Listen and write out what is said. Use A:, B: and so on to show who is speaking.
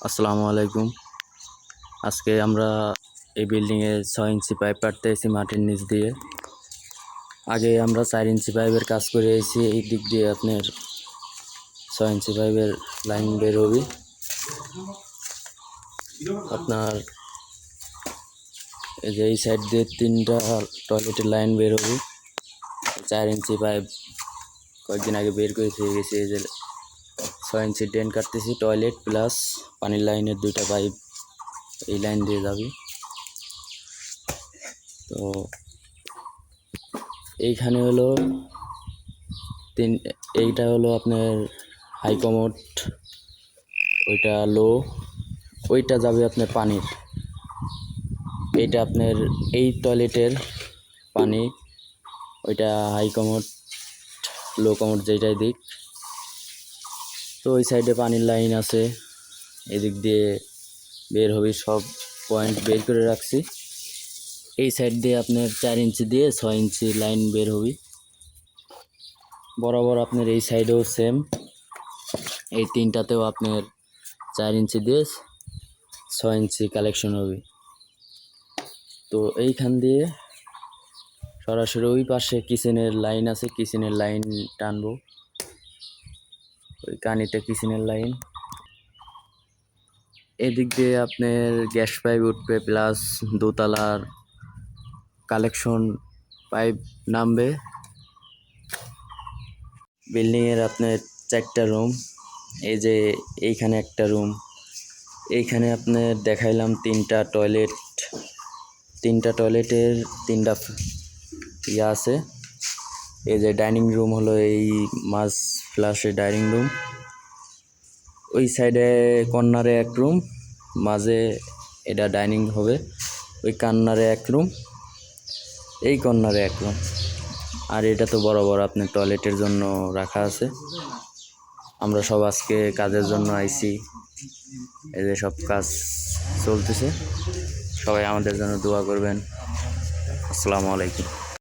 A: আসসালামু আলাইকুম। আজকে আমরা এই বিল্ডিংয়ে 6 ইঞ্চি পাইপ কাটতেছি মাটির নিচ দিয়ে। আগে আমরা 4 ইঞ্চি পাইপের কাজ করে এসেছি। এই দিক দিয়ে আপনার 6 ইঞ্চি পাইপের লাইন বের হবে। আপনার এই যে এই সাইড দিয়ে 3টা টয়লেটের লাইন বের হবে। 4 ইঞ্চি পাইপ কয়েকদিন আগে বের করে দিয়ে গেছে। এই যে 6 ইঞ্চি ড্রেন কাটতেছি, টয়লেট প্লাস পানির লাইনের 2টা পাইপ এই লাইন দিয়ে যাবে। তো এইখানে হলো এইটা হলো আপনার হাই কমোড, ওইটা লো, ওইটা যাবে আপনার পানির। এইটা আপনার এই টয়লেটের পানি, ওইটা হাই কমোড, লো কমোড যেটাই দিক। তো ওই সাইডে পানির লাইন আছে, এদিক দিয়ে বের হবে। সব পয়েন্ট বের করে রাখছি। এই সাইড দিয়ে আপনার 4 ইঞ্চি দিয়ে 6 ইঞ্চি লাইন বের হবে। বরাবর আপনার এই সাইডেও সেম, এই 3টাতেও আপনার 4 ইঞ্চি দিয়ে 6 ইঞ্চি কালেকশন হবে। তো এইখান দিয়ে সরাসরি ওই পাশে কিচেনের লাইন আছে, কিচেনের লাইন টানবো। ওই কানিতে কিচেনের লাইন, এদিক দিয়ে আপনার গ্যাস পাইপ উঠবে, প্লাস দোতলার কালেকশন পাইপ নামবে। বিল্ডিংয়ের আপনার 4টা রুম। এই যে এইখানে একটা রুম, এইখানে আপনার দেখাইলাম 3টা টয়লেট। 3টা টয়লেটের 3টা ইয়ে আছে। এই যে ডাইনিং রুম হলো এই মাঝ ফ্লাশে ডাইনিং রুম। ওই সাইডে কর্নারে এক রুম, মাঝে এটা ডাইনিং হবে। ওই কর্নারে এক রুম, এই কর্নারে এক রুম। আর এটা তো বরাবর আপনার টয়লেটের জন্য রাখা আছে। আমরা সব আজকে কাজের জন্য আইছি। এই যে সব কাজ চলতেছে, সবাই আমাদের জন্য দোয়া করবেন। আসসালামু আলাইকুম।